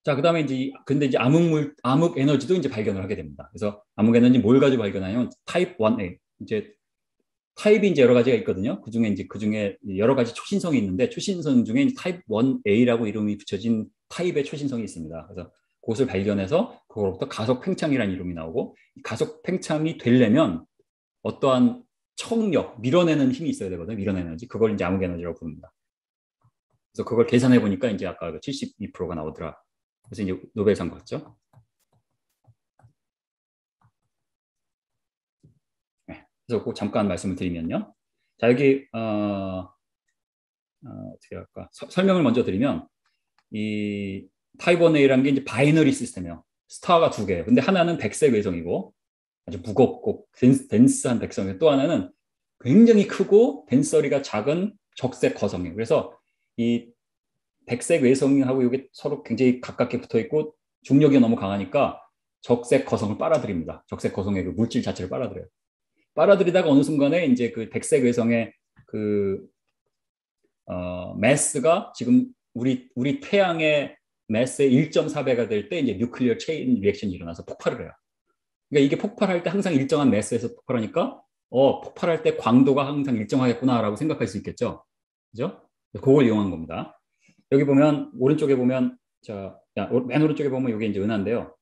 자, 그다음에 이제 근데 이제 암흑 에너지도 이제 발견을 하게 됩니다. 그래서 암흑 에너지 뭘 가지고 발견하냐면 타입 1A. 이제 타입이 이제 여러 가지가 있거든요. 그중에 여러 가지 초신성이 있는데 초신성 중에 이제 타입 1A라고 이름이 붙여진 타입의 초신성이 있습니다. 그래서 그것을 발견해서 그거로부터 가속 팽창이라는 이름이 나오고 가속 팽창이 되려면 어떠한 청력, 밀어내는 힘이 있어야 되거든요. 밀어내는 에너지. 그걸 이제 암흑 에너지라고 부릅니다. 그래서 그걸 계산해 보니까 이제 아까 72%가 나오더라. 그래서 이제 노벨상 받죠. 네. 그래서 꼭 잠깐 말씀을 드리면요. 자, 여기 어떻게 할까? 설명을 먼저 드리면 이 타입 1A라는 게 이제 바이너리 시스템이에요. 스타가 두 개예요. 근데 하나는 백색 외성이고 아주 무겁고 덴스한 백성이고 또 하나는 굉장히 크고 덴서리가 작은 적색 거성이에요. 그래서 이 백색 외성하고 이게 서로 굉장히 가깝게 붙어 있고 중력이 너무 강하니까 적색 거성을 빨아들입니다. 적색 거성의 그 물질 자체를 빨아들여요. 빨아들이다가 어느 순간에 이제 그 백색 외성의 그 매스가 지금 우리 태양의 매스의 1.4배가 될 때 이제 뉴클리어 체인 리액션이 일어나서 폭발을 해요. 그러니까 이게 폭발할 때 항상 일정한 매스에서 폭발하니까 폭발할 때 광도가 항상 일정하겠구나라고 생각할 수 있겠죠. 그죠? 그걸 이용한 겁니다. 여기 보면 오른쪽에 보면 맨 오른쪽에 보면 이게 이제 은하인데요.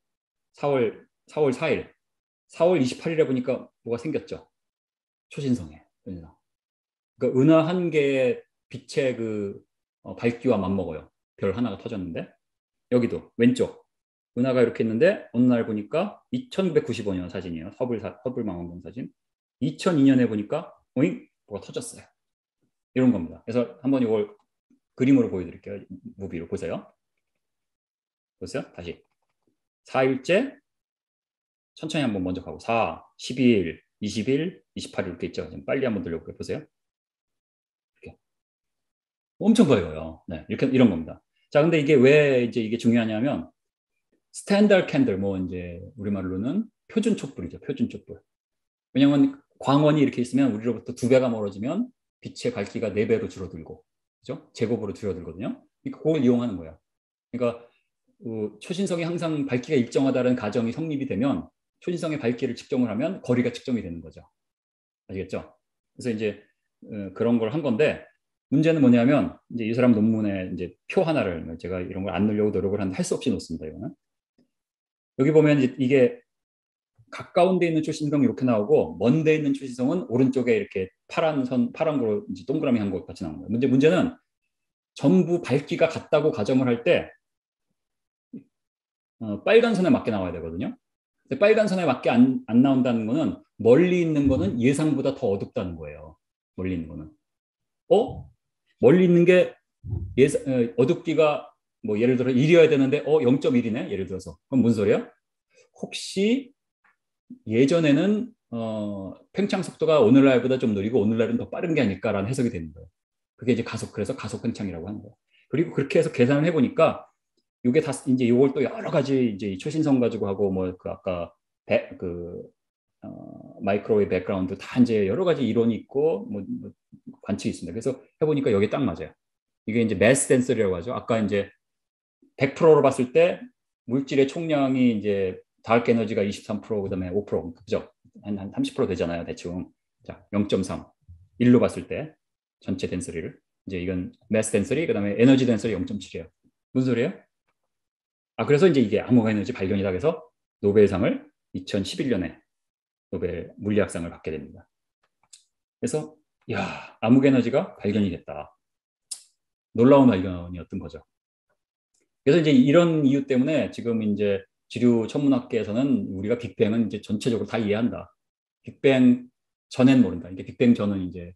4월 4일, 4월 28일에 보니까 뭐가 생겼죠. 초신성에 은하. 그러니까 은하 한 개의 빛의 그 밝기와 맞먹어요. 별 하나가 터졌는데 여기도 왼쪽 은하가 이렇게 있는데 어느 날 보니까 1995년 사진이에요. 허블 망원경 사진. 2002년에 보니까 오잉 뭐가 터졌어요. 이런 겁니다. 그래서 한번 이걸 그림으로 보여드릴게요. 무비로 보세요. 보세요. 다시 4일째 천천히 한번 먼저 가고 4, 12일, 20일, 28일 이렇게 있죠. 좀 빨리 한번 들려볼게요. 보세요. 이렇게 엄청 보여요. 네, 이렇게 이런 겁니다. 자, 근데 이게 왜 이제 이게 중요하냐면 스탠다드 캔들 뭐 이제 우리말로는 표준 촛불이죠. 표준 촛불. 왜냐하면 광원이 이렇게 있으면 우리로부터 2배가 멀어지면 빛의 밝기가 4배로 줄어들고, 그죠? 제곱으로 줄어들거든요. 그걸 이용하는 거예요. 그러니까 초신성이 항상 밝기가 일정하다는 가정이 성립이 되면 초신성의 밝기를 측정을 하면 거리가 측정이 되는 거죠. 아시겠죠? 그래서 이제 그런 걸 한 건데 문제는 뭐냐면 이제 이 사람 논문에 이제 표 하나를 제가 이런 걸 안 넣으려고 노력을 하는데 할 수 없이 놓습니다. 이거는 여기 보면 이게 가까운 데 있는 초신성이 이렇게 나오고 먼 데 있는 초신성은 오른쪽에 이렇게 파란 거로 이제 동그라미 한 것 같이 나오는 거예요. 문제는 전부 밝기가 같다고 가정을 할 때 빨간 선에 맞게 나와야 되거든요. 근데 빨간 선에 맞게 안 나온다는 거는 멀리 있는 거는 예상보다 더 어둡다는 거예요. 멀리 있는 거는. 멀리 있는 게 어둡기가 뭐 예를 들어 1이어야 되는데 0.1이네. 예를 들어서. 그럼 무슨 소리야? 혹시 예전에는 팽창 속도가 오늘날보다 좀 느리고 오늘날은 더 빠른 게 아닐까라는 해석이 되는 거예요. 그게 이제 그래서 가속 팽창이라고 하는 거예요. 그리고 그렇게 해서 계산을 해보니까 이게 다 이제 이걸 또 여러 가지 이제 초신성 가지고 하고 뭐 그 아까 마이크로웨이브 백그라운드 다 이제 여러 가지 이론이 있고 뭐 관측이 있습니다. 그래서 해보니까 여기 딱 맞아요. 이게 이제 매스 덴서리라고 하죠. 아까 이제 100%로 봤을 때 물질의 총량이 이제 다크 에너지가 23% 그다음에 5% 그죠? 한 30% 되잖아요, 대충. 자, 0.3. 1로 봤을 때 전체 덴서리를 이제 이건 매스 덴서리 그다음에 에너지 덴서리 0.7이에요. 무슨 소리예요? 그래서 이제 이게 암흑 에너지 발견이다 그래서 노벨상을 2011년에 노벨 물리학상을 받게 됩니다. 그래서 암흑 에너지가 발견이 됐다. 놀라운 발견이었던 거죠. 그래서 이제 이런 이유 때문에 지금 이제 지류 천문학계에서는 우리가 빅뱅은 이제 전체적으로 다 이해한다. 빅뱅 전엔 모른다. 이게 빅뱅 전은 이제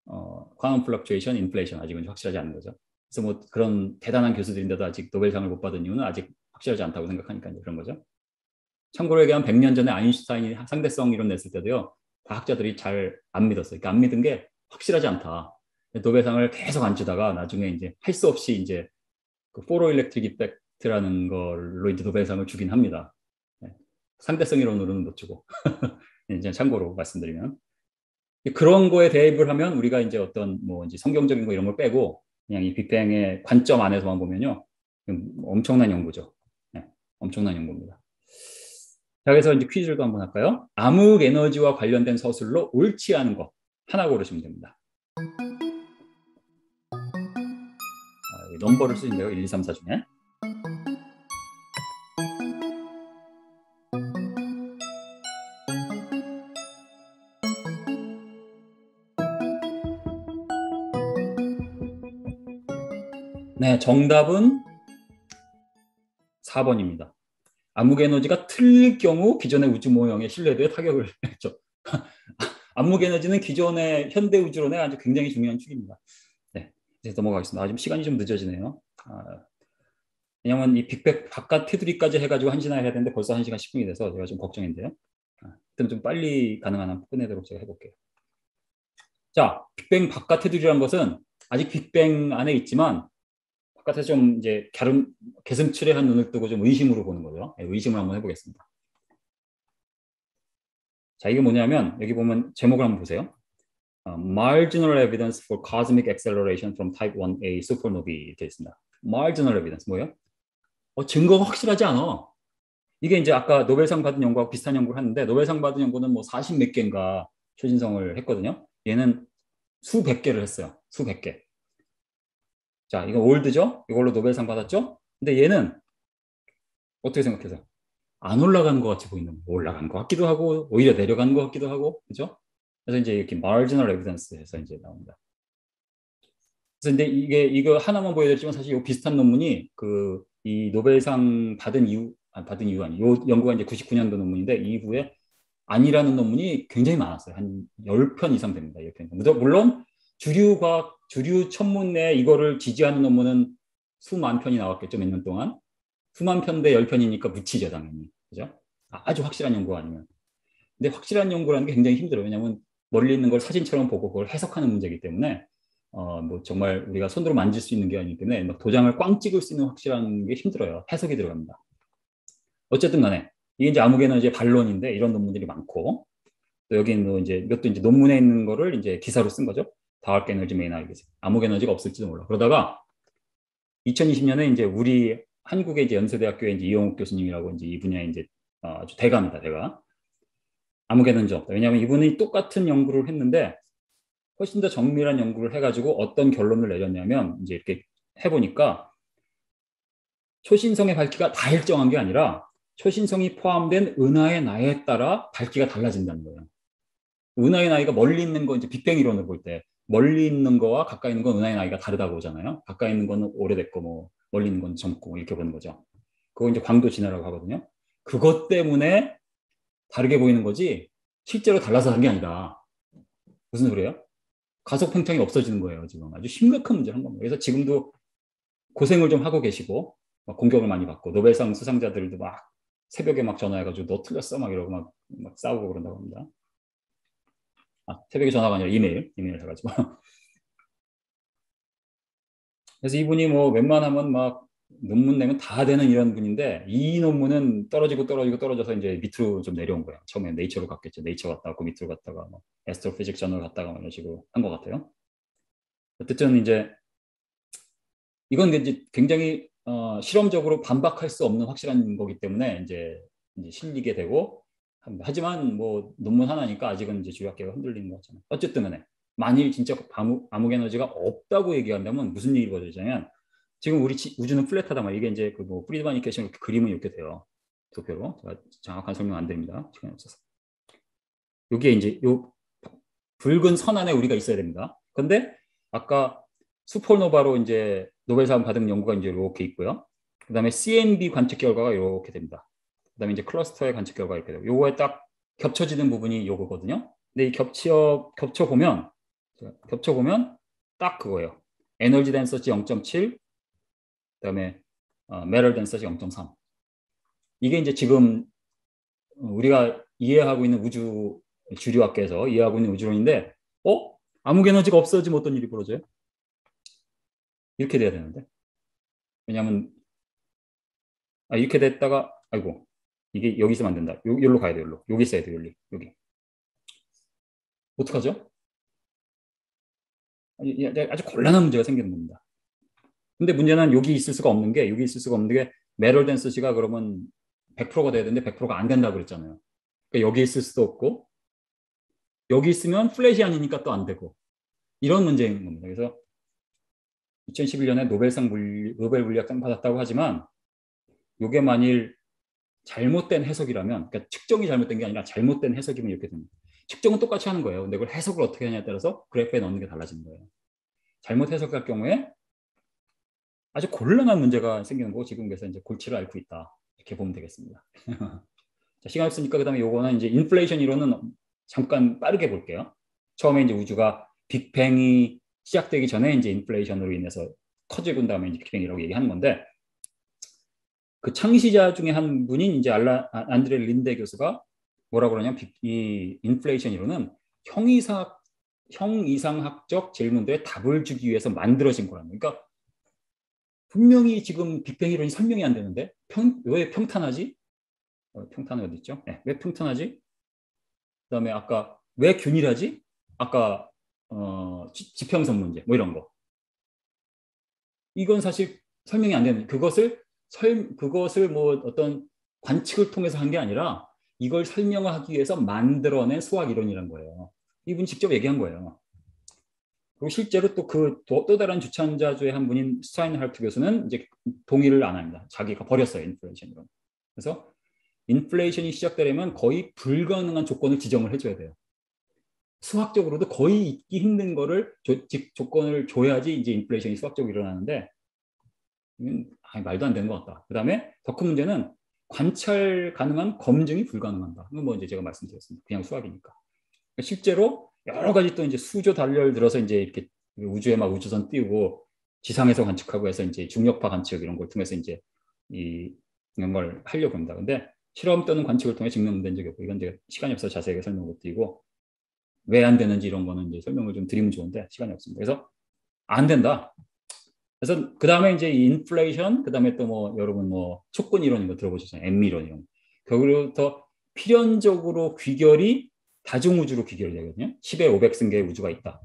쿼넌 플럭추에이션, 인플레이션 아직은 확실하지 않은 거죠. 그래서 뭐 그런 대단한 교수들인데도 아직 노벨상을 못 받은 이유는 아직 확실하지 않다고 생각하니까 그런 거죠. 참고로 얘기하면 100년 전에 아인슈타인이 상대성 이론 냈을 때도요. 과학자들이 잘 안 믿었어요. 그러니까 안 믿은 게 확실하지 않다. 노벨상을 계속 안 주다가 나중에 이제 할 수 없이 이제 그 포로 일렉트릭 이펙트라는 걸로 이제 노벨상을 주긴 합니다. 네. 상대성 이론으로는 못 주고. 이제 참고로 말씀드리면 그런 거에 대입을 하면 우리가 이제 어떤 뭐 이제 성경적인 거 이런 걸 빼고 그냥 이 빅뱅의 관점 안에서만 보면요 엄청난 연구죠. 엄청난 연구입니다. 자, 그래서 이제 퀴즈를 또 한번 할까요? 암흑 에너지와 관련된 서술로 옳지 않은 거 하나 고르시면 됩니다. 넘버를 쓰신대요. 1, 2, 3, 4 중에. 네, 정답은 4번입니다. 암흑 에너지가 틀릴 경우 기존의 우주 모형의 신뢰도에 타격을 했죠. 암흑 에너지는 기존의 현대 우주론의 아주 굉장히 중요한 축입니다. 네, 이제 넘어가겠습니다. 지금 시간이 좀 늦어지네요. 왜냐면 이 빅뱅 바깥 테두리까지 해가지고 1시간 해야 되는데 벌써 1시간 10분이 돼서 제가 좀 걱정인데요. 좀 빨리 가능한 한 끝내도록 제가 해볼게요. 자, 빅뱅 바깥 테두리라는 것은 아직 빅뱅 안에 있지만 바깥에서 좀 이제 개슴츠레한 눈을 뜨고 좀 의심으로 보는 거죠. 의심을 한번 해보겠습니다. 자, 이게 뭐냐면 여기 보면 제목을 한번 보세요. Marginal evidence for cosmic acceleration from type 1a supernovae 이렇게 있습니다. Marginal evidence 뭐예요? 증거가 확실하지 않아. 이게 이제 아까 노벨상 받은 연구하고 비슷한 연구를 하는데 노벨상 받은 연구는 뭐 40 몇 개인가 초신성을 했거든요. 얘는 수백 개를 했어요. 수백 개. 자, 이거 올드죠? 이걸로 노벨상 받았죠? 근데 얘는 어떻게 생각해서? 안 올라간 것 같이 보이는, 올라간 것 같기도 하고, 오히려 내려간 것 같기도 하고, 그죠? 그래서 이제 이렇게 marginal evidence 해서 이제 나옵니다. 그래서 근데 이거 하나만 보여드렸지만 사실 이 비슷한 논문이 이 노벨상 받은 이유, 받은 이유 아니, 요 연구가 이제 99년도 논문인데 이후에 아니라는 논문이 굉장히 많았어요. 한 10편 이상 됩니다. 10편. 물론 주류 천문에 이거를 지지하는 논문은 수만 편이 나왔겠죠. 몇 년 동안. 수만 편대 10편이니까 묻히죠, 당연히. 그죠? 아주 확실한 연구가 아니면. 근데 확실한 연구라는 게 굉장히 힘들어요. 왜냐하면 멀리 있는 걸 사진처럼 보고 그걸 해석하는 문제이기 때문에 뭐 정말 우리가 손으로 만질 수 있는 게 아니기 때문에 막 도장을 꽝 찍을 수 있는 확실한 게 힘들어요. 해석이 들어갑니다. 어쨌든 간에 이게 이제 암흑 에너지의 반론인데 이런 논문들이 많고 또 여기는 뭐 이제 이것도 이제 논문에 있는 거를 이제 기사로 쓴 거죠. 다크 에너지 메인 알겠어요. 암흑 에너지가 없을지도 몰라. 그러다가 2020년에 이제 우리 한국의 이제 연세대학교의 이제 이용욱 교수님이라고 이제 이 분야의 이제 아주 대가입니다. 대가. 암흑 에너지 없다. 왜냐하면 이분이 똑같은 연구를 했는데 훨씬 더 정밀한 연구를 해가지고 어떤 결론을 내렸냐면 이제 이렇게 해보니까 초신성의 밝기가 다 일정한 게 아니라 초신성이 포함된 은하의 나이에 따라 밝기가 달라진다는 거예요. 은하의 나이가 멀리 있는 거 이제 빅뱅 이론으로 볼 때 멀리 있는 거와 가까이 있는 건 은하의 나이가 다르다고 보잖아요. 가까이 있는 거는 오래됐고 뭐 멀리 있는 건 젊고 이렇게 보는 거죠. 그거 이제 광도 진화라고 하거든요. 그것 때문에 다르게 보이는 거지 실제로 달라서 다른 게 아니다. 무슨 소리예요? 가속 팽창이 없어지는 거예요. 지금 아주 심각한 문제를 한 겁니다. 그래서 지금도 고생을 좀 하고 계시고 막 공격을 많이 받고 노벨상 수상자들도 막 새벽에 막 전화해가지고 너 틀렸어 막 이러고 막 싸우고 그런다고 합니다. 새벽에 전화가 아니라 이메일 해가지고. 그래서 이분이 뭐 웬만하면 막 논문 내면 다 되는 이런 분인데 이 논문은 떨어져서 이제 밑으로 좀 내려온 거예요. 처음에 네이처로 갔겠죠. 네이처 갔다가 그 밑으로 갔다가 뭐 애스트로피직 저널 갔다가 뭐 이런 식으로 한 것 같아요. 어쨌든 이제 이건 이제 굉장히 실험적으로 반박할 수 없는 확실한 거기 때문에 이제 실리게 되고 하지만 뭐 논문 하나니까 아직은 이제 주요학계가 흔들리는 거잖아요. 어쨌든 간에 만일 진짜 암흑 에너지가 없다고 얘기한다면 무슨 일이 벌어지냐면 지금 우리 우주는 플랫하다 말 이게 이제 그뭐 프리드만 이케이션 그림은 이렇게 돼요. 도표로 제가 정확한 설명 안 드립니다. 시간이 없어서 여기에 이제 요 붉은 선 안에 우리가 있어야 됩니다. 근데 아까 슈퍼노바로 이제 노벨상 받은 연구가 이제 이렇게 있고요. 그다음에 CMB 관측 결과가 이렇게 됩니다. 그다음에 이제 클러스터의 관측 결과가 이렇게 되고 요거에 딱 겹쳐지는 부분이 요거거든요. 근데 이 겹쳐 보면 딱 그거예요. 에너지 덴서티 0.7 그다음에 메럴 덴서티 0.3 이게 이제 지금 우리가 이해하고 있는 우주 주류학계에서 이해하고 있는 우주론인데 암흑 에너지가 없어지면 어떤 일이 벌어져요? 이렇게 돼야 되는데 왜냐하면 이렇게 됐다가 아이고 이게 여기 있으면 안 된다. 여기로 가야 돼. 여기 있어야 돼. 여기 어떡하죠? 아주 곤란한 문제가 생기는 겁니다. 근데 문제는 여기 있을 수가 없는 게 메럴 덴시티가 그러면 100%가 돼야 되는데 100%가 안 된다고 그랬잖아요. 그러니까 여기 있을 수도 없고 여기 있으면 플랫이 아니니까 또 안 되고 이런 문제인 겁니다. 그래서 2011년에 노벨 물리학상 받았다고 하지만 이게 만일 잘못된 해석이라면, 그러니까 측정이 잘못된 게 아니라 잘못된 해석이면 이렇게 됩니다. 측정은 똑같이 하는 거예요. 근데 그걸 해석을 어떻게 하냐에 따라서 그래프에 넣는 게 달라지는 거예요. 잘못 해석할 경우에 아주 곤란한 문제가 생기는 거고 지금 그래서 이제 골치를 앓고 있다. 이렇게 보면 되겠습니다. 자, 시간 없으니까 그다음에 요거는 이제 인플레이션 이론은 잠깐 빠르게 볼게요. 처음에 이제 우주가 빅뱅이 시작되기 전에 이제 인플레이션으로 인해서 커지고 다음에 이제 빅뱅이라고 얘기하는 건데 그 창시자 중에 한 분인 이제 안드레 린데 교수가 뭐라 그러냐면 이 인플레이션 이론은 형이상학적 질문들에 답을 주기 위해서 만들어진 거라는 거예요. 그러니까 분명히 지금 빅뱅 이론이 설명이 안 되는데 왜 평탄하지? 평탄은 어디 있죠? 네, 왜 평탄하지? 그다음에 아까 왜 균일하지? 아까 지평선 문제 뭐 이런 거. 이건 사실 설명이 안 되는 그것을 뭐 어떤 관측을 통해서 한 게 아니라 이걸 설명하기 위해서 만들어낸 수학 이론이란 거예요. 이분이 직접 얘기한 거예요. 그리고 실제로 또 다른 주찬자 중에 한 분인 스타인하르트 교수는 이제 동의를 안 합니다. 자기가 버렸어요, 인플레이션 이론. 그래서 인플레이션이 시작되려면 거의 불가능한 조건을 지정을 해줘야 돼요. 수학적으로도 거의 있기 힘든 거를 조건을 줘야지 이제 인플레이션이 수학적으로 일어나는데 말도 안 되는 것 같다. 그다음에 더 큰 문제는 관찰 가능한 검증이 불가능한다. 이건 뭐 이제 제가 말씀드렸습니다. 그냥 수학이니까. 실제로 여러 가지 또 이제 수조 달렬 들어서 이제 이렇게 우주에 막 우주선 띄우고 지상에서 관측하고 해서 이제 중력파 관측 이런 걸 통해서 이제 이런 걸 하려고 합니다. 근데 실험 또는 관측을 통해 증명된 적이 없고 이건 제가 시간이 없어서 자세하게 설명 못 드리고 왜 안 되는지 이런 거는 이제 설명을 좀 드리면 좋은데 시간이 없습니다. 그래서 안 된다. 그래서 그 다음에 이제 인플레이션, 그 다음에 또 뭐 여러분 뭐 촉근 이론 이거 들어보셨잖아요. M 이론 이런. 거기로부터 필연적으로 귀결이 다중우주로 귀결이 되거든요. 10의 500승계의 우주가 있다.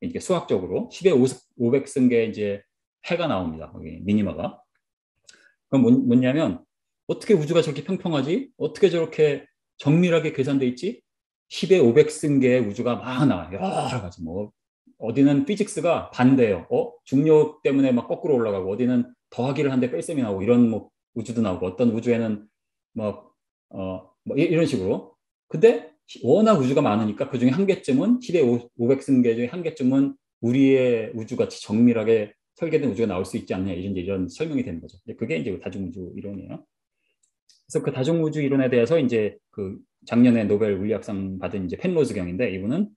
이게 수학적으로 10의 500승계 이제 해가 나옵니다. 거기 미니마가. 그럼 뭐냐면 어떻게 우주가 저렇게 평평하지? 어떻게 저렇게 정밀하게 계산돼 있지? 10의 500승계의 우주가 막 나와요. 여러 가지 뭐 어디는 피직스가 반대예요. 중력 때문에 막 거꾸로 올라가고 어디는 더하기를 하는데 뺄셈이 나오고 이런 뭐 우주도 나오고 어떤 우주에는 뭐 이런 식으로. 근데 워낙 우주가 많으니까 그중에 한 개쯤은 10의 500승계 중에 한 개쯤은 우리의 우주같이 정밀하게 설계된 우주가 나올 수 있지 않냐 이런 설명이 되는 거죠. 그게 이제 다중우주 이론이에요. 그래서 그 다중우주 이론에 대해서 이제 그 작년에 노벨 물리학상 받은 이제 펜로즈 경인데 이분은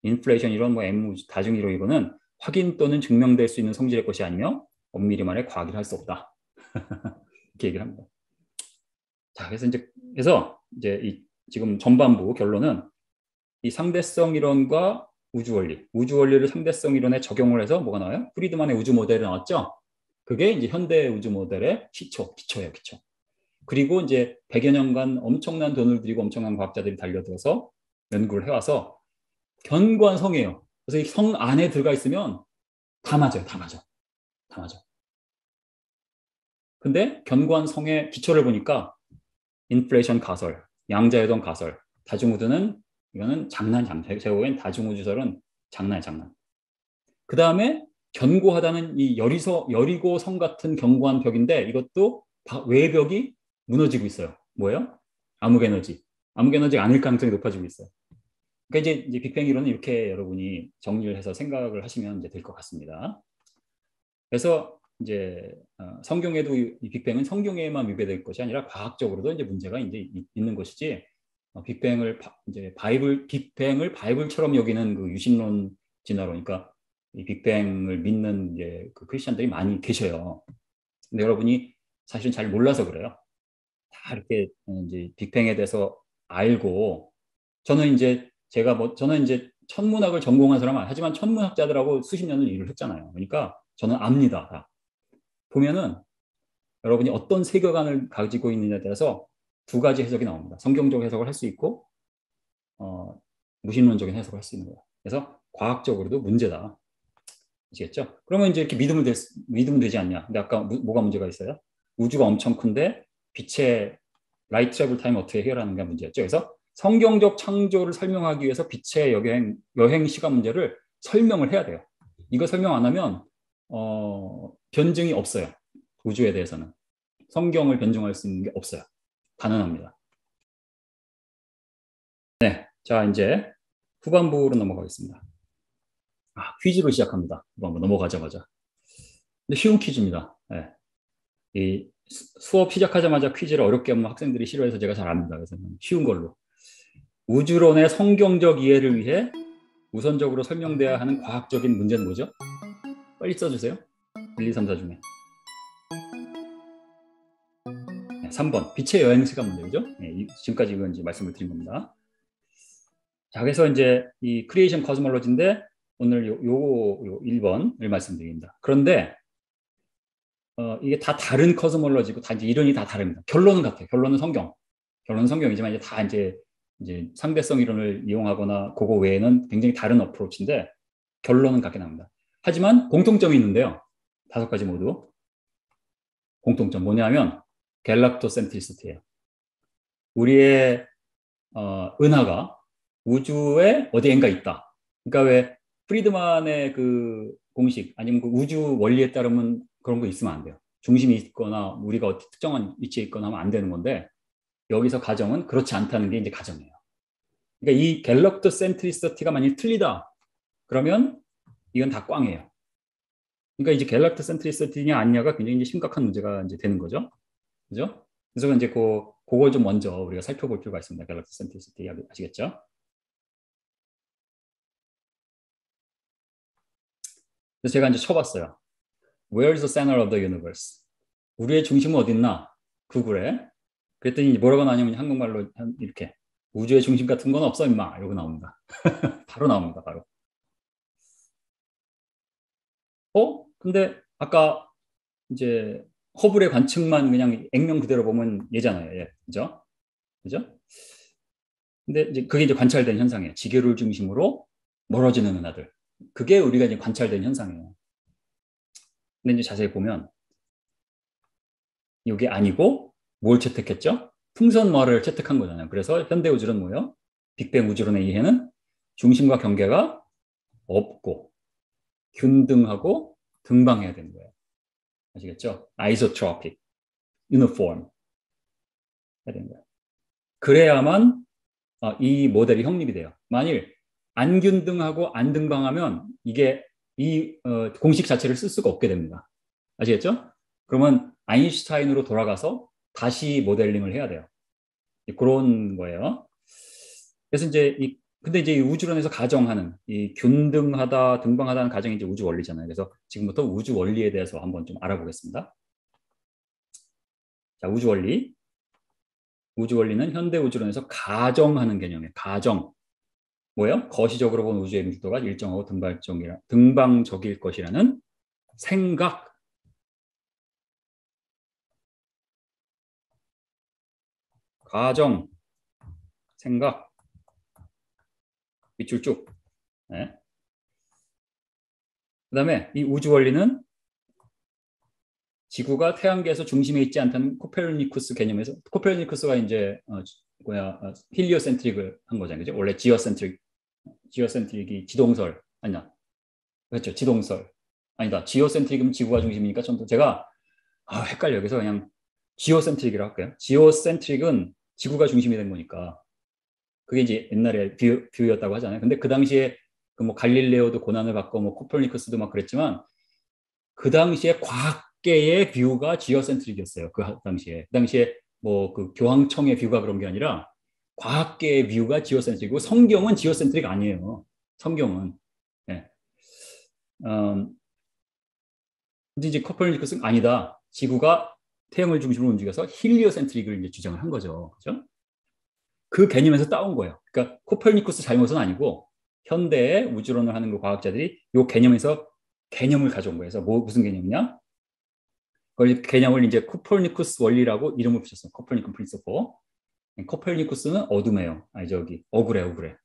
인플레이션 이론 뭐 M 다중 이론 이론은 확인 또는 증명될 수 있는 성질의 것이 아니며 엄밀히 말해 과학을 할 수 없다. 이렇게 얘기를 합니다. 자, 그래서 이제 지금 전반부 결론은 이 상대성 이론과 우주 원리를 상대성 이론에 적용을 해서 뭐가 나와요? 프리드만의 우주 모델이 나왔죠. 그게 이제 현대 우주 모델의 기초예요, 기초. 그리고 이제 100여 년간 엄청난 돈을 들이고 엄청난 과학자들이 달려들어서 연구를 해와서 견고한 성이에요. 그래서 이 성 안에 들어가 있으면 다 맞아요, 다 맞아. 근데 견고한 성의 기초를 보니까 인플레이션 가설, 양자회동 가설, 다중우주는 이거는 장난. 제가 보기엔 다중우주설은 장난. 그 다음에 견고하다는 이 여리고 성 같은 견고한 벽인데 이것도 외벽이 무너지고 있어요. 뭐예요? 암흑에너지가 아닐 가능성이 높아지고 있어요. 그러니까 이제 빅뱅 이론은 이렇게 여러분이 정리를 해서 생각을 하시면 이제 될 것 같습니다. 그래서 이제 성경에도 이 빅뱅은 성경에만 위배될 것이 아니라 과학적으로도 이제 문제가 이제 있는 것이지 빅뱅을 바이블처럼 여기는 그 유신론 진화론, 그러니까 이 빅뱅을 믿는 이제 그 크리스천들이 많이 계셔요. 근데 여러분이 사실은 잘 몰라서 그래요. 다 이렇게 이제 빅뱅에 대해서 알고 저는 이제 천문학을 전공한 사람은 하지만 천문학자들하고 수십 년을 일을 했잖아요. 그러니까 저는 압니다. 다. 보면은 여러분이 어떤 세계관을 가지고 있느냐에 따라서 두 가지 해석이 나옵니다. 성경적 해석을 할 수 있고 무신론적인 해석을 할 수 있는 거예요. 그래서 과학적으로도 문제다. 아시겠죠? 그러면 이제 이렇게 믿으면 되지 않냐? 근데 아까 뭐가 문제가 있어요? 우주가 엄청 큰데 빛의 라이트 트래블 타임 어떻게 해결하는가 문제였죠. 그래서 성경적 창조를 설명하기 위해서 빛의 여행 시간 문제를 설명을 해야 돼요. 이거 설명 안 하면 변증이 없어요. 우주에 대해서는. 성경을 변증할 수 있는 게 없어요. 가능합니다. 네, 자 이제 후반부로 넘어가겠습니다. 퀴즈로 시작합니다. 후반부 넘어가자마자. 근데 쉬운 퀴즈입니다. 네. 이 수업 시작하자마자 퀴즈를 어렵게 하면 학생들이 싫어해서 제가 잘 압니다. 그래서 쉬운 걸로. 우주론의 성경적 이해를 위해 우선적으로 설명돼야 하는 과학적인 문제는 뭐죠? 빨리 써주세요. 1, 2, 3, 4 중에. 네, 3번. 빛의 여행 시간 문제죠? 네, 지금까지 이건 이제 말씀을 드린 겁니다. 자, 그래서 이제 이 크리에이션 코스몰로지인데 오늘 요 1번을 말씀드립니다. 그런데 이게 다 다른 코스몰로지고 다 이제 이론이 다 다릅니다. 결론은 같아요. 결론은 성경. 결론은 성경이지만 이제 다 이제 상대성 이론을 이용하거나 그거 외에는 굉장히 다른 어프로치인데 결론은 같게 나옵니다. 하지만 공통점이 있는데요. 5가지 모두. 공통점 뭐냐면 갤락토센트리시티예요. 우리의 은하가 우주에 어디엔가 있다. 그러니까 왜 프리드만의 그 공식 아니면 그 우주 원리에 따르면 그런 거 있으면 안 돼요. 중심이 있거나 우리가 어디 특정한 위치에 있거나 하면 안 되는 건데 여기서 가정은 그렇지 않다는 게 이제 가정이에요. 그러니까 이 갤럭토센트리시티가 만약 틀리다. 그러면 이건 다 꽝이에요. 그러니까 이제 갤럭토센트리시티냐 아니냐가 굉장히 이제 심각한 문제가 이제 되는 거죠. 그죠? 그래서 이제 그걸 좀 먼저 우리가 살펴볼 필요가 있습니다. 갤럭토센트리시티 아시겠죠? 그래서 제가 이제 쳐봤어요. Where is the center of the universe? 우리의 중심은 어디 있나? 구글에. 그랬더니 뭐라고 나오냐면 한국말로 이렇게 우주의 중심 같은 건 없어 임마 이러고 나옵니다. 바로 나옵니다. 바로. 근데 아까 이제 허블의 관측만 그냥 액면 그대로 보면 얘잖아요. 얘. 그죠? 그죠? 근데 이제 그게 이제 관찰된 현상이에요. 지구를 중심으로 멀어지는 은하들. 그게 우리가 이제 관찰된 현상이에요. 근데 이제 자세히 보면 이게 아니고 뭘 채택했죠? 풍선머를 채택한 거잖아요. 그래서 현대 우주론 뭐예요? 빅뱅 우주론의 이해는 중심과 경계가 없고 균등하고 등방해야 되는 거예요. 아시겠죠? 아이소트로픽, 유니폼 해야 되는 거예요. 그래야만 이 모델이 성립이 돼요. 만일 안 균등하고 안 등방하면 이게 이 공식 자체를 쓸 수가 없게 됩니다. 아시겠죠? 그러면 아인슈타인으로 돌아가서 다시 모델링을 해야 돼요. 그런 거예요. 그래서 이제 근데 이제 이 우주론에서 가정하는 이 균등하다, 등방하다는 가정이 이제 우주 원리잖아요. 그래서 지금부터 우주 원리에 대해서 한번 좀 알아보겠습니다. 자, 우주 원리. 우주 원리는 현대 우주론에서 가정하는 개념이에요. 가정. 뭐예요? 거시적으로 본 우주의 밀도가 일정하고 등방적일 것이라는 생각. 가정. 생각. 밑줄 쭉. 네. 그 다음에 이 우주 원리는 지구가 태양계에서 중심에 있지 않다는 코페르니쿠스 개념에서 코페르니쿠스가 이제 힐리오센트릭을 한 거잖아요. 그죠? 원래 지오센트릭이 지동설 아니야. 그렇죠. 지동설. 아니다. 지오센트릭은 지구가 중심이니까 좀 제가 헷갈려. 그래서 그냥 지오센트릭이라고 할게요. 지오센트릭은 지구가 중심이 된 거니까. 그게 이제 옛날에 뷰였다고 하잖아요. 근데 그 당시에 그 뭐 갈릴레오도 고난을 받고 뭐 코페르니쿠스도 막 그랬지만 그 당시에 과학계의 뷰가 지오센트릭이었어요. 그 당시에 뭐 그 교황청의 뷰가 그런 게 아니라 과학계의 뷰가 지오센트릭이고 성경은 지오센트릭 아니에요. 성경은. 네. 근데 이제 코페르니쿠스는 아니다. 지구가 태양을 중심으로 움직여서 힐리오센트릭을 이제 주장을 한 거죠. 그죠? 그 개념에서 따온 거예요. 그러니까 코페르니쿠스 잘못은 아니고 현대의 우주론을 하는 그 과학자들이 이 개념에서 개념을 가져온 거예요. 그래서 무슨 개념이냐? 그 개념을 이제 코페르니쿠스 원리라고 이름을 붙였어요. 코페르니쿠스 프린시플. 코페르니쿠스는 어둠이에요. 아니 저기 억울해.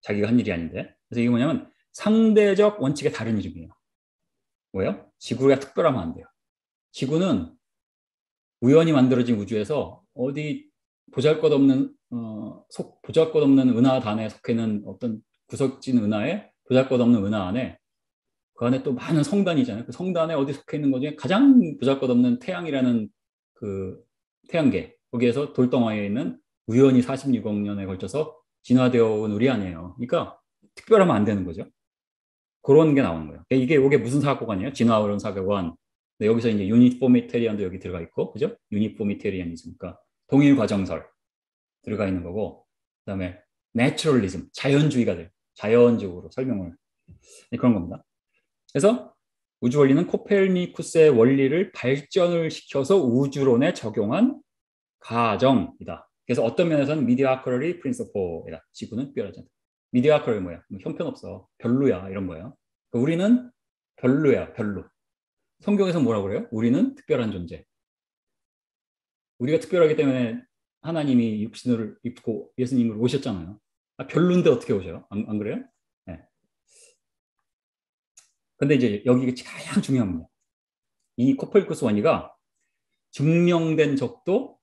자기가 한 일이 아닌데. 그래서 이게 뭐냐면 상대적 원칙의 다른 이름이에요. 뭐예요? 지구가 특별하면 안 돼요. 지구는 우연히 만들어진 우주에서 어디 보잘것없는 보잘것없는 은하단에 속해 있는 어떤 구석진 은하에 보잘것없는 은하 안에 그 안에 또 많은 성단이잖아요. 그 성단에 어디 속해 있는 것 중에 가장 보잘것없는 태양이라는 그 태양계 거기에서 돌덩어리에 있는 우연히 46억 년에 걸쳐서 진화되어 온 우리 아니에요. 그러니까 특별하면 안 되는 거죠. 그런 게 나오는 거예요. 이게 무슨 사고관이에요? 진화론 사고관. 네, 여기서 이제 유니포미테리안도 여기 들어가 있고, 그죠? 유니포미테리안이즘, 그러니까 동일 과정설 들어가 있는 거고, 그다음에 내추럴리즘, 자연주의가 돼요. 자연적으로 설명을 그런 겁니다. 그래서 우주 원리는 코페르니쿠스의 원리를 발전을 시켜서 우주론에 적용한 가정이다. 그래서 어떤 면에서는 미디어크러리 프린서포이다. 지구는 특별하지 않다. 미디어크러리 뭐야? 뭐 형편없어. 별로야. 이런 거예요. 그러니까 우리는 별로야. 별로. 성경에서 뭐라고 그래요? 우리는 특별한 존재. 우리가 특별하기 때문에 하나님이 육신을 입고 예수님을 오셨잖아요. 별론데 어떻게 오셔요? 안 그래요? 네. 근데 이제 여기 가장 중요한 겁니다. 이 코페르니쿠스 원리가 증명된 적도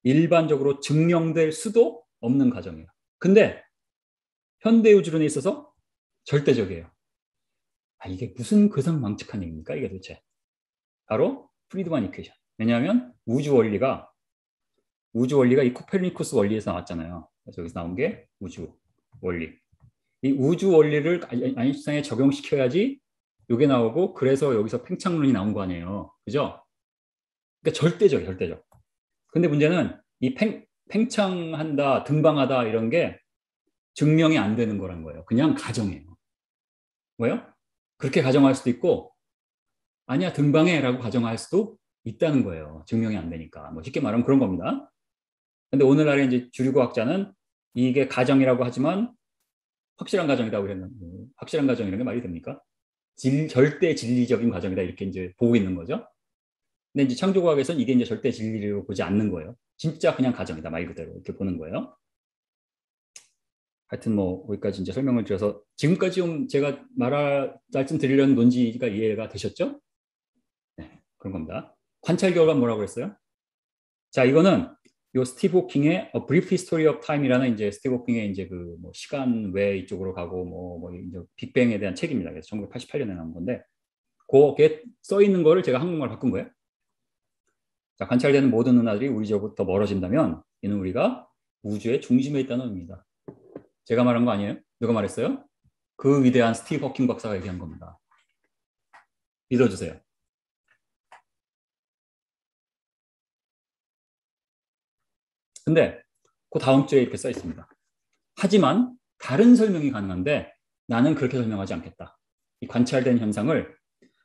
일반적으로 증명될 수도 없는 가정이에요. 근데 현대 우주론에 있어서 절대적이에요. 이게 무슨 괴상망측한 얘기입니까? 이게 도대체. 바로 프리드만 이퀘이션. 왜냐하면 우주 원리가 이 코페르니쿠스 원리에서 나왔잖아요. 그래서 여기서 나온 게 우주 원리. 이 우주 원리를 아인슈타인에 적용시켜야지 이게 나오고 그래서 여기서 팽창론이 나온 거 아니에요. 그죠? 그러니까 절대적. 근데 문제는 이 팽창한다, 등방하다 이런 게 증명이 안 되는 거란 거예요. 그냥 가정이에요. 뭐예요? 그렇게 가정할 수도 있고 아니야 등방해라고 가정할 수도 있다는 거예요. 증명이 안 되니까. 뭐 쉽게 말하면 그런 겁니다. 근데 오늘날에 이제 주류과학자는 이게 가정이라고 하지만 확실한 가정이라고 그랬는데 확실한 가정이라는 게 말이 됩니까? 절대 진리적인 가정이다 이렇게 이제 보고 있는 거죠. 근데 이제 창조과학에서는 이게 이제 절대 진리로 보지 않는 거예요. 진짜 그냥 가정이다 말 그대로 이렇게 보는 거예요. 하여튼 뭐 여기까지 이제 설명을 드려서 지금까지 좀 제가 말씀드리려는 논지가 이해가 되셨죠? 네, 그런 겁니다. 관찰 결과 뭐라고 그랬어요? 자, 이거는 요 스티브 호킹의 A Brief History of Time이라는 이제 스티브 호킹의 이제 그 뭐 시간 외 이쪽으로 가고 뭐 이제 빅뱅에 대한 책입니다. 그래서 1988년에 나온 건데 그게 써 있는 거를 제가 한국말 바꾼 거예요. 자, 관찰되는 모든 은하들이 우리로부터 멀어진다면 이는 우리가 우주의 중심에 있다는 의미입니다. 제가 말한 거 아니에요? 누가 말했어요? 그 위대한 스티브 호킹 박사가 얘기한 겁니다. 믿어주세요. 근데 그 다음 주에 이렇게 써 있습니다. 하지만 다른 설명이 가능한데 나는 그렇게 설명하지 않겠다. 이 관찰된 현상을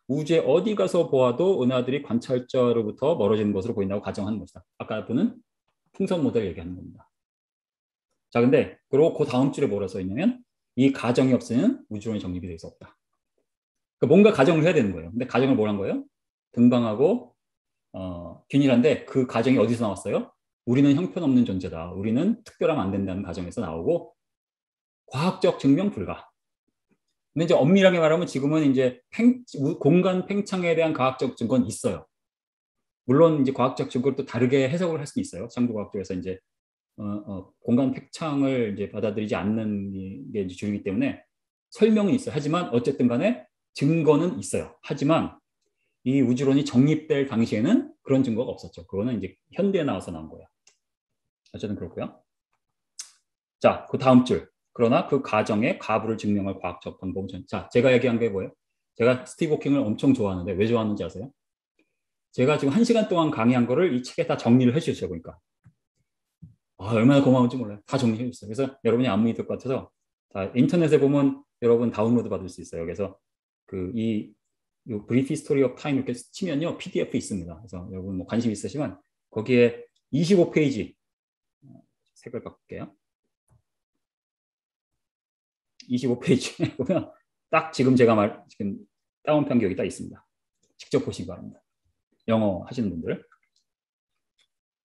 우주에 어디 가서 보아도 은하들이 관찰자로부터 멀어지는 것으로 보인다고 가정하는 것이다. 아까 분은 풍선 모델 얘기하는 겁니다. 자, 근데 그리고 그 다음 줄에 뭐라 써 있냐면 이 가정이 없으면 우주론이 정립이 될 수 없다. 그러니까 뭔가 가정을 해야 되는 거예요. 근데 가정을 뭐란 거예요? 등방하고 균일한데 그 가정이 어디서 나왔어요? 우리는 형편없는 존재다. 우리는 특별하면 안 된다는 가정에서 나오고 과학적 증명 불가. 근데 이제 엄밀하게 말하면 지금은 이제 공간 팽창에 대한 과학적 증거는 있어요. 물론 이제 과학적 증거를 또 다르게 해석을 할 수 있어요. 창조과학적에서 이제 공간 팽창을 이제 받아들이지 않는 게 이제 주류이기 때문에 설명은 있어요. 하지만 어쨌든 간에 증거는 있어요. 하지만 이 우주론이 정립될 당시에는 그런 증거가 없었죠. 그거는 이제 현대에 나와서 나온 거예요. 어쨌든 그렇고요. 자, 그 다음 줄. 그러나 그 가정의 가부를 증명할 과학적 방법은 자, 제가 얘기한 게 뭐예요? 제가 스티브 호킹을 엄청 좋아하는데 왜 좋아하는지 아세요? 제가 지금 1시간 동안 강의한 거를 이 책에 다 정리를 해주셨어요. 그러니까 얼마나 고마운지 몰라요. 다 정리해 주셨어요. 그래서 여러분이 안 믿을 것 같아서 다 인터넷에 보면 여러분 다운로드 받을 수 있어요. 그래서 이 브리프 히스토리 오브 타임 이렇게 치면요 PDF 있습니다. 그래서 여러분 뭐 관심 있으시면 거기에 25페이지 색을 바꿀게요. 25페이지에 보면 딱 지금 제가 지금 다운편 기억이 딱 있습니다. 직접 보시기 바랍니다. 영어 하시는 분들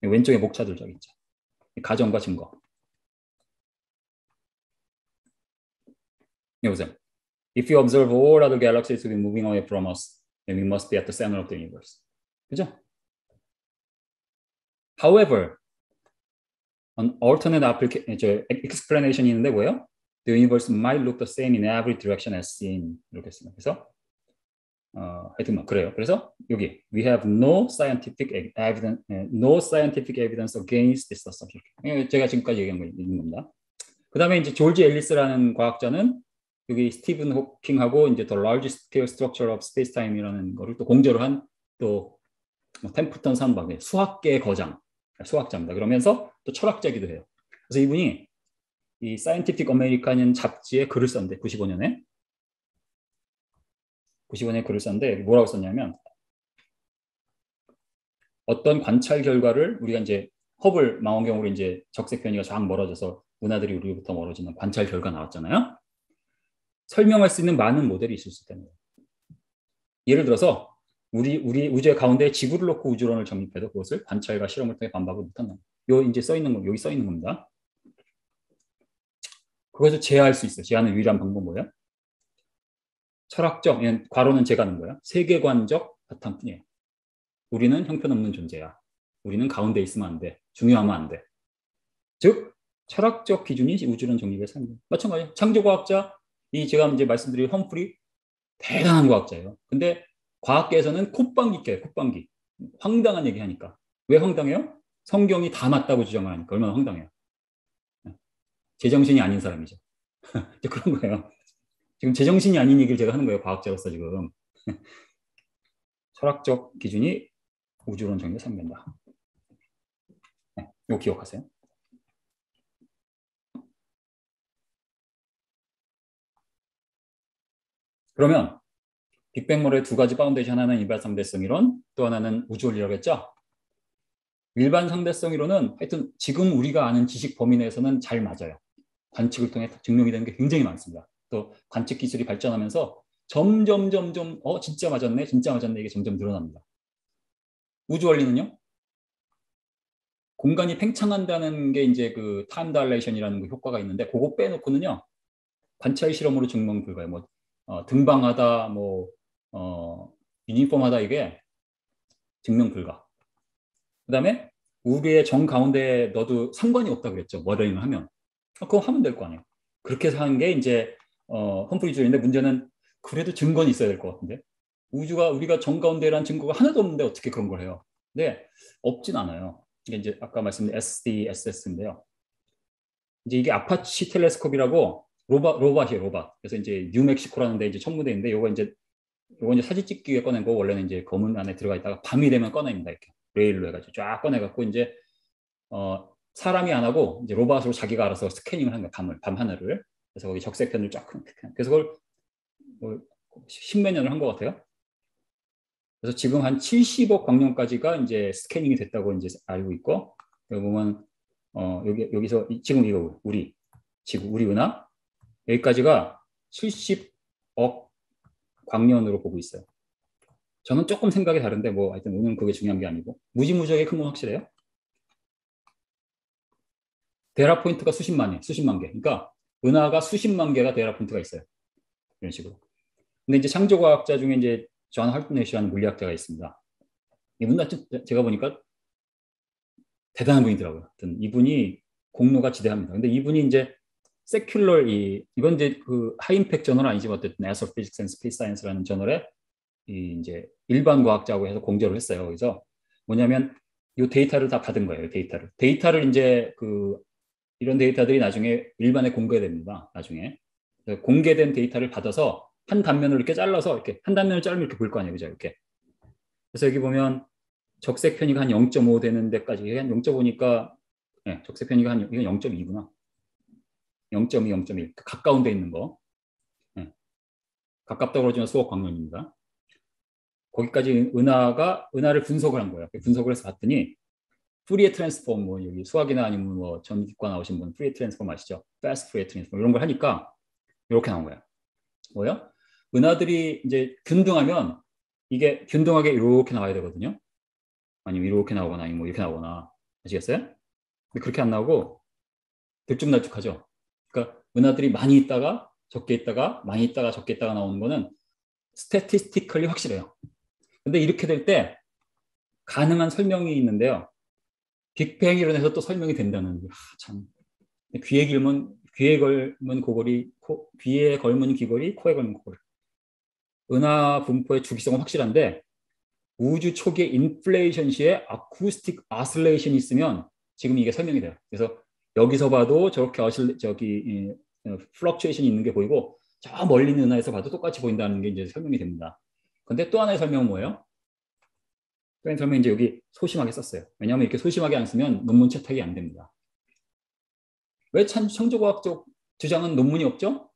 왼쪽에 목차들 저기 있죠. 가정과 증거. 여보세요. If you observe all other galaxies to be moving away from us, then we must be at the center of the universe. 그죠? However, an alternate explanation이 있는데 뭐예요? The universe might look the same in every direction as seen. 이렇게 씁니다. 그래서 하여튼 뭐 그래요. 그래서 여기 we have no scientific evidence against this assumption. 제가 지금까지 얘기한 거 있는 겁니다. 그 다음에 이제 조지 앨리스라는 과학자는 여기 스티븐 호킹하고 이제 The Large Scale Structure of Spacetime이라는 거를 또 공저를 한또 템플턴 산박의 수학계의 거장, 수학자입니다. 그러면서 또 철학자기도 해요. 그래서 이분이 이 Scientific American 잡지에 글을 썼는데 95년에 글을 썼는데 뭐라고 썼냐면 어떤 관찰 결과를 우리가 이제 허블 망원경으로 이제 적색 편이가 쫙 멀어져서 은하들이 우리로부터 멀어지는 관찰 결과 나왔잖아요. 설명할 수 있는 많은 모델이 있을 수 있다는 거예요. 예를 들어서 우리 우주의 가운데 지구를 놓고 우주론을 정립해도 그것을 관찰과 실험을 통해 반박을 못한다. 요 이제 써 있는 거 여기 써 있는 겁니다. 그것을 제어할 수 있어요. 제어하는 유일한 방법 뭐예요? 철학적, 괄호는 제가 하는 거예요. 세계관적 바탕뿐이에요. 우리는 형편없는 존재야. 우리는 가운데 있으면 안 돼. 중요하면 안 돼. 즉 철학적 기준이 우주론 정립의 삶이에요. 마찬가지예요. 창조과학자 이 제가 이제 말씀드린 험프리 대단한 과학자예요. 근데 과학계에서는 콧방귀 껴요. 콧방귀. 황당한 얘기 하니까. 왜 황당해요? 성경이 다 맞다고 주장하니까 얼마나 황당해요. 제정신이 아닌 사람이죠. 그런 거예요. 지금 제정신이 아닌 얘기를 제가 하는 거예요. 과학자로서 지금. 철학적 기준이 우주론 정립에 상된다. 네, 이거 기억하세요. 그러면 빅뱅몰의 두 가지 파운데이션, 하나는 일반 상대성 이론, 또 하나는 우주원리라고 했죠. 일반 상대성 이론은 하여튼 지금 우리가 아는 지식 범위 내에서는 잘 맞아요. 관측을 통해 증명이 되는 게 굉장히 많습니다. 또 관측 기술이 발전하면서 점점 진짜 맞았네 이게 점점 늘어납니다. 우주 원리는요? 공간이 팽창한다는 게 이제 그 타임 달레이션이라는 그 효과가 있는데 그거 빼놓고는요 관찰 실험으로 증명 불가요. 뭐 등방하다 유니폼하다 이게 증명 불가. 그다음에 우리의 정 가운데 넣어도 상관이 없다 그랬죠. 머더링을 하면 그거 하면 될 거 아니에요. 그렇게 해서 하는 게 이제 험프리 주의인데 문제는 그래도 증거는 있어야 될 것 같은데 우리가 정 가운데라는 증거가 하나도 없는데 어떻게 그런 걸 해요? 근데 없진 않아요. 이게 이제 아까 말씀드린 SDSS인데요. 이제 이게 아파치 텔레스콥이라고 로봇이에요, 로봇. 그래서 이제 뉴멕시코라는 데 이제 천무대인데 요거 이제 사진 찍기 위해 꺼낸 거 원래는 이제 검은 안에 들어가 있다가 밤이 되면 꺼냅니다. 이렇게 레일로 해가지고 쫙 꺼내갖고 이제 사람이 안 하고 이제 로봇으로 자기가 알아서 스캐닝을 하는 거예요. 밤 하늘을. 그래서 거기 적색편을 쫙 그래서 그걸 뭐 10몇 년을 한 것 같아요. 그래서 지금 한 70억 광년까지가 이제 스캐닝이 됐다고 이제 알고 있고 여기 보면 여기서 지금 이거 우리 은하 여기까지가 70억 광년으로 보고 있어요. 저는 조금 생각이 다른데 뭐 하여튼 오늘은 그게 중요한 게 아니고 무지무지하게 큰 건 확실해요. 데이터 포인트가 수십만 개. 그러니까 은하가 수십만 개가 데이터 포인트가 있어요. 이런 식으로. 근데 이제 창조과학자 중에 이제 존 할트넷이라는 물리학자가 있습니다. 이분 제가 보니까 대단한 분이더라고요. 하여튼 이분이 공로가 지대합니다. 근데 이분이 이제 세큘러 이건 이제 그 하이임팩 저널 아니지만 어쨌든 Nature Physics and Space Science라는 저널에 이제 일반 과학자하고 해서 공저를 했어요. 그래서 뭐냐면 이 데이터를 다 받은 거예요. 데이터를 이제 이런 데이터들이 나중에 일반에 공개됩니다. 나중에 공개된 데이터를 받아서 한 단면을 이렇게 잘라서 이렇게 한 단면을 자르면 이렇게 볼 거 아니에요, 그죠? 이렇게. 그래서 여기 보면 적색 편이가 한 0.5 되는 데까지 한 0.5니까 네, 적색 편이가 한 이건 0.2구나. 0.2, 0.1 가까운 데 있는 거. 네. 가깝다고 그러지만 수억 광년입니다. 거기까지 은하를 분석을 한 거예요. 분석을 해서 봤더니 푸리에 트랜스폼 뭐 여기 수학이나 아니면 뭐 전기과 나오신 분 푸리에 트랜스폼 아시죠? 패스트 푸리에 트랜스폼 이런 걸 하니까 이렇게 나온 거예요. 뭐요? 은하들이 이제 균등하면 이게 균등하게 이렇게 나와야 되거든요. 아니면 이렇게 나오거나 아니면 뭐 이렇게 나오거나 아시겠어요? 근데 그렇게 안 나오고 들쭉날쭉하죠. 그러니까 은하들이 많이 있다가 적게 있다가 많이 있다가 적게 있다가 나오는 거는 스태티스티컬리 확실해요. 근데 이렇게 될 때 가능한 설명이 있는데요. 빅뱅 이론에서 또 설명이 된다는 게 참. 귀에 걸면 고걸이 귀에 걸면 귀걸이 코에 걸면 고걸이. 은하 분포의 주기성은 확실한데 우주 초기의 인플레이션 시에 아쿠스틱 아슬레이션이 있으면 지금 이게 설명이 돼요. 그래서 여기서 봐도 저렇게 플럭츄에이션이 있는 게 보이고 저 멀리 있는 은하에서 봐도 똑같이 보인다는 게 이제 설명이 됩니다. 근데 또 하나의 설명은 뭐예요? 또 하나의 설명은 이제 여기 소심하게 썼어요. 왜냐하면 이렇게 소심하게 안 쓰면 논문 채택이 안 됩니다. 왜 창조과학적 주장은 논문이 없죠?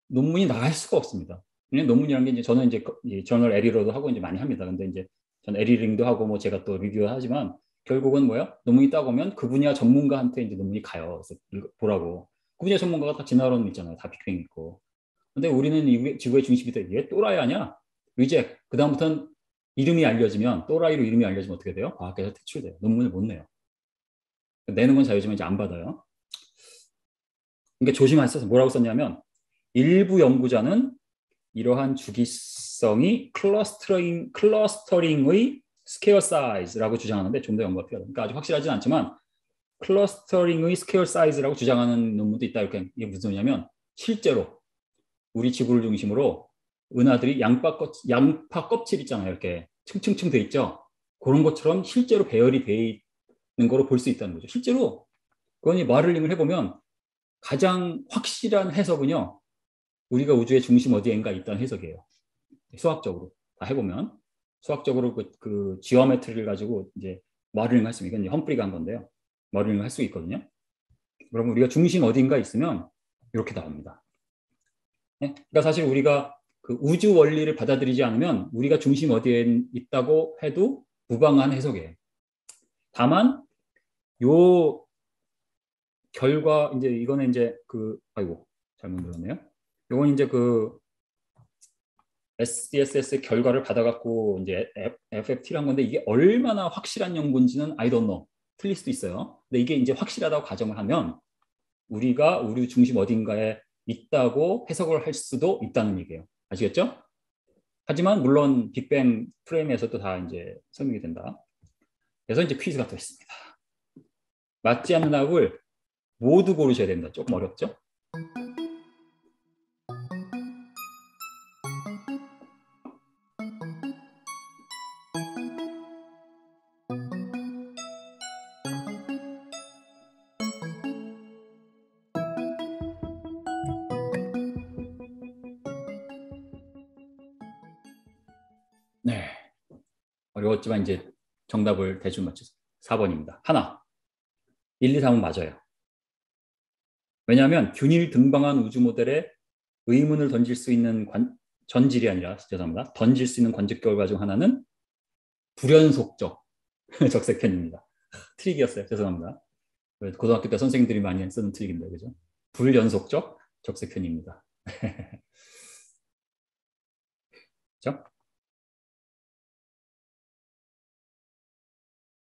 논문이 나갈 수가 없습니다. 논문이라는 게 이제 저는 이제 저널 에리러도 하고 이제 많이 합니다. 근데 이제 전 에리링도 하고 뭐 제가 또 리뷰를 하지만 결국은 뭐야? 논문이 따고면 그 분야 전문가한테 이제 논문이 가요. 그래서 보라고. 그 분야 전문가가 다 진화론 있잖아요. 다 빅뱅 있고. 근데 우리는 이 지구의 중심이 돼. 얘 또라이 아니야? 리젝. 그다음부터는 이름이 알려지면 또라이로 이름이 알려지면 어떻게 돼요? 과학계에서 퇴출돼요. 논문을 못 내요. 내는 건 자유지만 이제 안 받아요. 그러니까 조심하셔서 뭐라고 썼냐면 일부 연구자는 이러한 주기성이 클러스터링의 스케어 사이즈라고 주장하는데 좀 더 연구가 필요하다. 그러니까 아주 확실하진 않지만 클러스터링의 스케어 사이즈라고 주장하는 논문도 있다. 이렇게 이게 무슨 소리냐면 실제로 우리 지구를 중심으로 은하들이 양파 껍질 있잖아요. 이렇게 층층층 돼 있죠. 그런 것처럼 실제로 배열이 돼 있는 거로 볼 수 있다는 거죠. 실제로 그건 마를링을 해보면 가장 확실한 해석은요. 우리가 우주의 중심 어디엔가 있다는 해석이에요. 수학적으로 다 해보면 수학적으로 그 지오메트리를 가지고 이제 마를링 할 수 있는 이건 험프리가 한 건데요. 마를링을 할 수 있거든요. 그러면 우리가 중심 어디인가 있으면 이렇게 나옵니다. 네? 그러니까 사실 우리가 그 우주 원리를 받아들이지 않으면 우리가 중심 어디에 있다고 해도 무방한 해석이에요. 다만 요 결과 이제 이거는 이제 아이고 잘못 눌렀네요. 이건 이제 그 SDSS 결과를 받아갖고 이제 FFT란 건데 이게 얼마나 확실한 연구인지는 I don't know. 틀릴 수도 있어요. 근데 이게 이제 확실하다고 가정을 하면 우리가 우리 중심 어딘가에 있다고 해석을 할 수도 있다는 얘기예요. 아시겠죠? 하지만 물론 빅뱅 프레임에서도 다 이제 설명이 된다. 그래서 이제 퀴즈가 또 있습니다. 맞지 않는 답을 모두 고르셔야 됩니다. 조금 어렵죠? 네. 어려웠지만 이제 정답을 대충 맞추세요. 4번입니다. 하나. 1, 2, 3은 맞아요. 왜냐하면 균일 등방한 우주 모델에 의문을 던질 수 있는 전질이 아니라 죄송합니다. 던질 수 있는 관측 결과 중 하나는 불연속적 적색현입니다. 트릭이었어요. 죄송합니다. 고등학교 때 선생님들이 많이 쓰는 트릭인데 그죠? 불연속적 적색현입니다. 그렇죠?